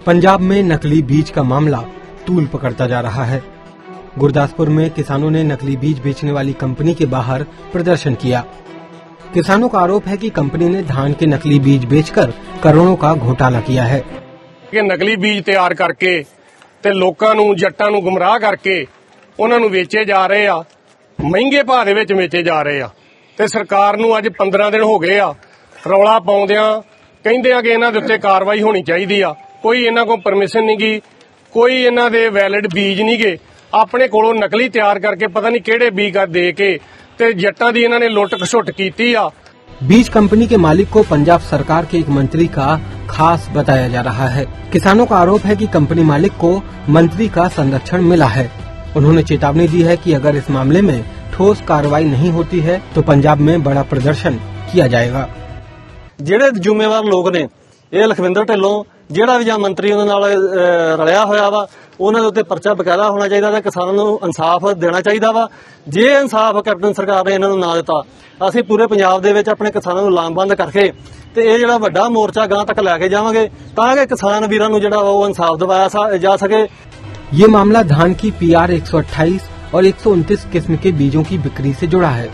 पंजाब में नकली बीज का मामला तूल पकड़ता जा रहा है। गुरदासपुर में किसानों ने नकली बीज बेचने वाली कंपनी के बाहर प्रदर्शन किया। किसानों का आरोप है कि कंपनी ने धान के नकली बीज बेचकर करोड़ों का घोटाला किया है। नकली बीज तैयार करके ते लोकां नूं जट्टां नूं गुमराह करके उन्हां नूं वेचे जा रहे आ, महंगे भाव दे विच वेचे जा रहे आ ते सरकार नूं अज 15 दिन हो गए आ रौला पाउंदियां कहिंदे आ कि इन्हां दे उत्ते कार्रवाई होनी चाहीदी आ। कोई इन्हां कोल परमिशन नहीं गी, कोई इन्हां दे वैलिड बीज नहीं गे, अपने कोलों नकली तैयार करके पता नहीं किहड़े बीज दे के ते जट्टां दी इन्हां ने लुੱਟ खसुੱਟ कीती आ। बीज कंपनी के मालिक को पंजाब सरकार के एक मंत्री का खास बताया जा रहा है। किसानों का आरोप है कि कंपनी मालिक को मंत्री का संरक्षण मिला है। उन्होंने चेतावनी दी है कि अगर इस मामले में ठोस कार्रवाई नहीं होती है तो पंजाब में बड़ा प्रदर्शन किया जाएगा। ਜਿਹੜੇ ਜ਼ਿੰਮੇਵਾਰ ਲੋਕ ਨੇ ਇਹ ਲਖਵਿੰਦਰ ਢਿੱਲੋਂ ਜਿਹੜਾ ਵੀ ਜਾਂ ਮੰਤਰੀ ਉਹਨਾਂ ਨਾਲ ਰਲਿਆ ਹੋਇਆ ਵਾ ਉਹਨਾਂ ਦੇ ਉੱਤੇ ਪਰਚਾ ਬਕਾਇਦਾ ਹੋਣਾ ਚਾਹੀਦਾ ਤੇ ਕਿਸਾਨਾਂ ਨੂੰ ਇਨਸਾਫ ਦੇਣਾ ਚਾਹੀਦਾ ਵਾ। ਜੇ ਇਨਸਾਫ ਕੈਪਟਨ ਸਰਕਾਰ ਨੇ ਇਹਨਾਂ ਨੂੰ ਨਾ ਦਿੱਤਾ ਅਸੀਂ ਪੂਰੇ ਪੰਜਾਬ ਦੇ ਵਿੱਚ ਆਪਣੇ ਕਿਸਾਨਾਂ ਨੂੰ ਲਾਮਬੰਦ ਕਰਕੇ ਤੇ ਇਹ ਜਿਹੜਾ ਵੱਡਾ ਮੋਰਚਾ ਗਾਂ ਤੱਕ ਲੈ ਕੇ ਜਾਵਾਂਗੇ ਤਾਂ ਕਿ ਕਿਸਾਨ ਵੀਰਾਂ ਨੂੰ ਜਿਹੜਾ ਉਹ ਇਨਸਾਫ ਦਿਵਾਇਆ ਜਾ ਸਕੇ। ये मामला धान की PR 128 और 129 किस्म के बीजों की बिक्री से जुड़ा है।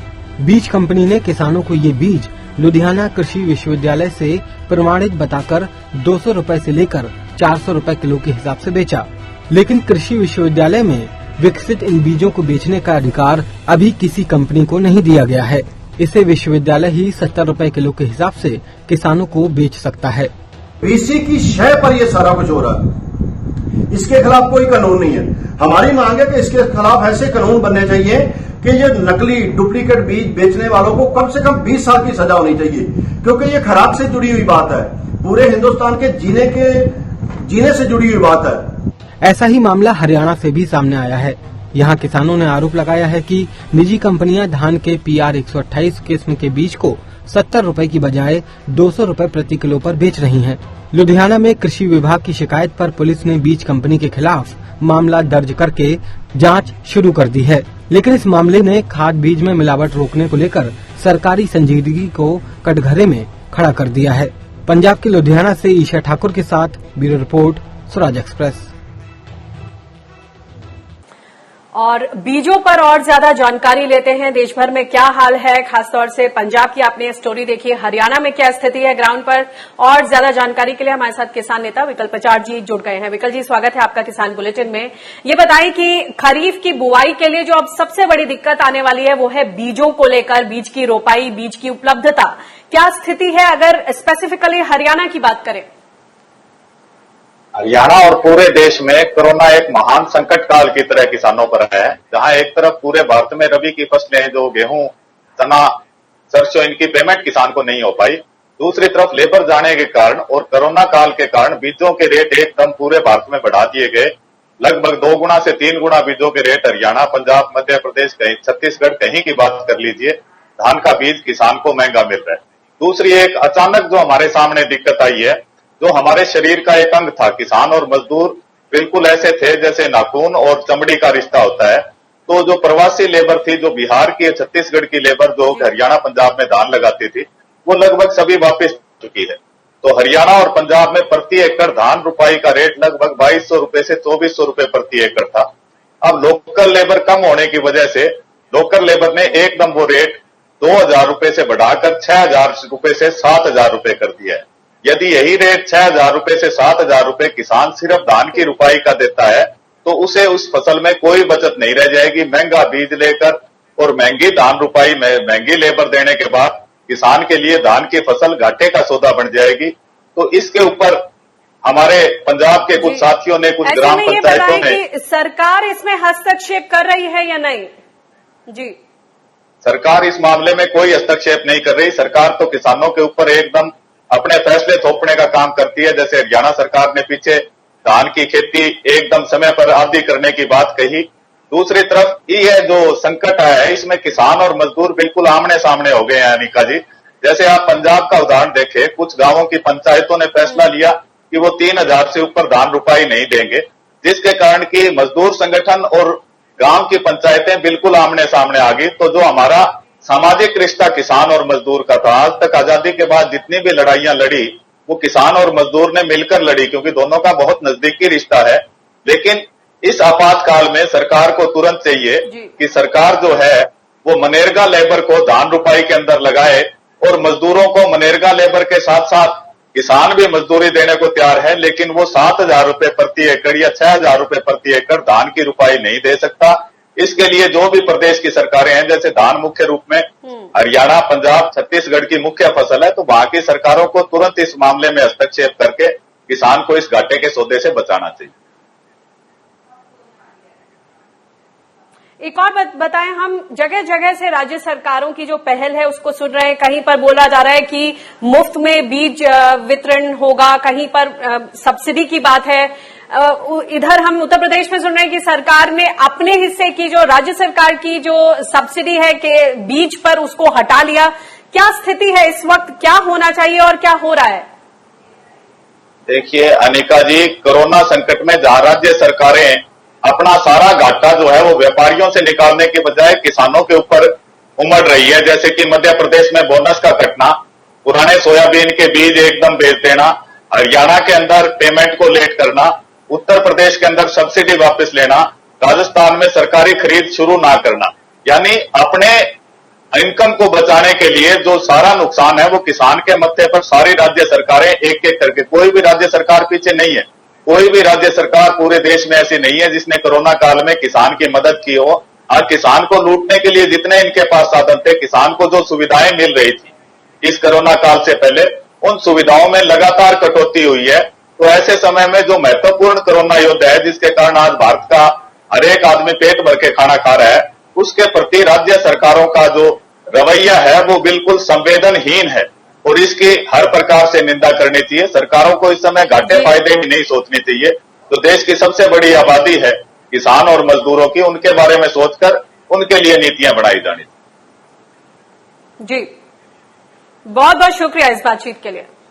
बीज कंपनी ने किसानों को ये बीज लुधियाना कृषि विश्वविद्यालय से प्रमाणित बताकर 200 रुपए से लेकर 400 रुपए किलो के हिसाब से बेचा, लेकिन कृषि विश्वविद्यालय में विकसित इन बीजों को बेचने का अधिकार अभी किसी कंपनी को नहीं दिया गया है। इसे विश्वविद्यालय ही 70 रुपए किलो के हिसाब से किसानों को बेच सकता है। वीसी की शय पर ये सारा कुछ हो रहा है, इसके खिलाफ कोई कानून नहीं है। हमारी मांग है कि इसके खिलाफ ऐसे कानून बनने चाहिए कि ये नकली डुप्लीकेट बीज बेचने वालों को कम से कम 20 साल की सजा होनी चाहिए, क्योंकि ये खराब से जुड़ी हुई बात है, पूरे हिंदुस्तान के जीने से जुड़ी हुई बात है। ऐसा ही मामला हरियाणा से भी सामने आया है। यहाँ किसानों ने आरोप लगाया है कि निजी कंपनियां धान के PR 128 किस्म के बीज को 70 रुपए की बजाय 200 रुपए प्रति किलो पर बेच रही हैं। लुधियाना में कृषि विभाग की शिकायत पर पुलिस ने बीज कंपनी के खिलाफ मामला दर्ज करके जांच शुरू कर दी है, लेकिन इस मामले ने खाद बीज में मिलावट रोकने को लेकर सरकारी संजीदगी को कटघरे में खड़ा कर दिया है। पंजाब के लुधियाना से ईशा ठाकुर के साथ ब्यूरो रिपोर्ट, स्वराज एक्सप्रेस। और बीजों पर और ज्यादा जानकारी लेते हैं। देश भर में क्या हाल है, खासतौर से पंजाब की आपने स्टोरी देखी, हरियाणा में क्या स्थिति है ग्राउंड पर, और ज्यादा जानकारी के लिए हमारे साथ किसान नेता विकल पचार जी जुड़ गए हैं। विकल जी, स्वागत है आपका किसान बुलेटिन में। ये बताइए कि खरीफ की बुआई के लिए जो अब सबसे बड़ी दिक्कत आने वाली है वो है बीजों को लेकर, बीज की रोपाई, बीज की उपलब्धता। क्या स्थिति है अगर स्पेसिफिकली हरियाणा की बात करें? हरियाणा और पूरे देश में कोरोना एक महान संकट काल की तरह किसानों पर है, जहां एक तरफ पूरे भारत में रबी की फसलें जो गेहूं, चना, सरसों, इनकी पेमेंट किसान को नहीं हो पाई, दूसरी तरफ लेबर जाने के कारण और कोरोना काल के कारण बीजों के रेट एकदम पूरे भारत में बढ़ा दिए गए। लगभग 2 गुना से 3 गुना बीजों के रेट हरियाणा, पंजाब, मध्य प्रदेश, कहीं छत्तीसगढ़, कहीं की बात कर लीजिए, धान का बीज किसान को महंगा मिल रहा है। दूसरी एक अचानक जो हमारे सामने दिक्कत आई है, जो हमारे शरीर का एक अंग था, किसान और मजदूर बिल्कुल ऐसे थे जैसे नाखून और चमड़ी का रिश्ता होता है। तो जो प्रवासी लेबर थी, जो बिहार की, छत्तीसगढ़ की लेबर जो हरियाणा पंजाब में धान लगाती थी, वो लगभग सभी वापस चुकी है। तो हरियाणा और पंजाब में प्रति एकड़ धान रुपाई का रेट लगभग 2200 रुपए से 2400 रुपए प्रति एकड़ था। अब लोकल लेबर कम होने की वजह से लोकल लेबर ने एकदम वो रेट 2000 रुपए से बढ़ाकर 6000 रुपए से 7000 रुपए कर दिया है। यदि यही रेट 6000 रुपए से 7000 रुपए किसान सिर्फ धान की रुपाई का देता है तो उसे उस फसल में कोई बचत नहीं रह जाएगी। महंगा बीज लेकर और महंगी धान रुपाई में महंगी लेबर देने के बाद किसान के लिए धान की फसल घाटे का सौदा बन जाएगी। तो इसके ऊपर हमारे पंजाब के कुछ साथियों ने, कुछ ग्राम पंचायतों ने, सरकार इसमें हस्तक्षेप कर रही है या नहीं? जी, सरकार इस मामले में कोई हस्तक्षेप नहीं कर रही। सरकार तो किसानों के ऊपर एकदम अपने फैसले थोपने का काम करती है। जैसे हरियाणा सरकार ने पीछे धान की खेती एकदम समय पर आदि करने की बात कही। दूसरी तरफ ये जो संकट आया है, इसमें किसान और मजदूर बिल्कुल आमने सामने हो गए हैं। अनिका जी, जैसे आप पंजाब का उदाहरण देखें, कुछ गांवों की पंचायतों ने फैसला लिया कि वो 3000 से ऊपर धान रुपाई नहीं देंगे, जिसके कारण की मजदूर संगठन और गांव की पंचायतें बिल्कुल आमने सामने आ गई। तो जो हमारा सामाजिक रिश्ता किसान और मजदूर का था, आज तक आजादी के बाद जितनी भी लड़ाइयां लड़ी वो किसान और मजदूर ने मिलकर लड़ी, क्योंकि दोनों का बहुत नजदीकी रिश्ता है। लेकिन इस आपातकाल में सरकार को तुरंत चाहिए कि सरकार जो है वो मनरेगा लेबर को धान रुपाई के अंदर लगाए और मजदूरों को मनरेगा लेबर के साथ साथ किसान भी मजदूरी देने को तैयार है, लेकिन वो 7,000 रुपए प्रति एकड़ या 6,000 रुपए प्रति एकड़ धान की रुपाई नहीं दे सकता। इसके लिए जो भी प्रदेश की सरकारें हैं, जैसे धान मुख्य रूप में हरियाणा, पंजाब, छत्तीसगढ़ की मुख्य फसल है, तो वहां की सरकारों को तुरंत इस मामले में हस्तक्षेप करके किसान को इस घाटे के सौदे से बचाना चाहिए। एक और बताएं, हम जगह जगह से राज्य सरकारों की जो पहल है उसको सुन रहे हैं। कहीं पर बोला जा रहा है कि मुफ्त में बीज वितरण होगा, कहीं पर सब्सिडी की बात है। इधर हम उत्तर प्रदेश में सुन रहे हैं कि सरकार ने अपने हिस्से की जो राज्य सरकार की जो सब्सिडी है के बीज पर उसको हटा लिया। क्या स्थिति है इस वक्त, क्या होना चाहिए और क्या हो रहा है? देखिए अनिका जी, कोरोना संकट में जहां राज्य सरकारें अपना सारा घाटा जो है वो व्यापारियों से निकालने के बजाय किसानों के ऊपर उमड़ रही है, जैसे कि मध्य प्रदेश में बोनस का कटना, पुराने सोयाबीन के बीज एकदम बेच देना, हरियाणा के अंदर पेमेंट को लेट करना, उत्तर प्रदेश के अंदर सब्सिडी वापस लेना, राजस्थान में सरकारी खरीद शुरू ना करना, यानी अपने इनकम को बचाने के लिए जो सारा नुकसान है वो किसान के मत्थे पर सारी राज्य सरकारें एक एक करके, कोई भी राज्य सरकार पीछे नहीं है, कोई भी राज्य सरकार पूरे देश में ऐसी नहीं है जिसने कोरोना काल में किसान की मदद की हो। आज किसान को लूटने के लिए जितने इनके पास साधन थे, किसान को जो सुविधाएं मिल रही थी इस कोरोना काल से पहले, उन सुविधाओं में लगातार कटौती हुई है। तो ऐसे समय में जो महत्वपूर्ण कोरोना युद्ध है, जिसके कारण आज भारत का हर एक आदमी पेट भर के खाना खा रहा है, उसके प्रति राज्य सरकारों का जो रवैया है वो बिल्कुल संवेदनहीन है और इसकी हर प्रकार से निंदा करनी चाहिए। सरकारों को इस समय घाटे फायदे ही नहीं सोचने चाहिए। तो देश की सबसे बड़ी आबादी है किसान और मजदूरों की, उनके बारे में सोचकर उनके लिए नीतियां बनाई जानी चाहिए। जी, बहुत बहुत शुक्रिया इस बातचीत के लिए।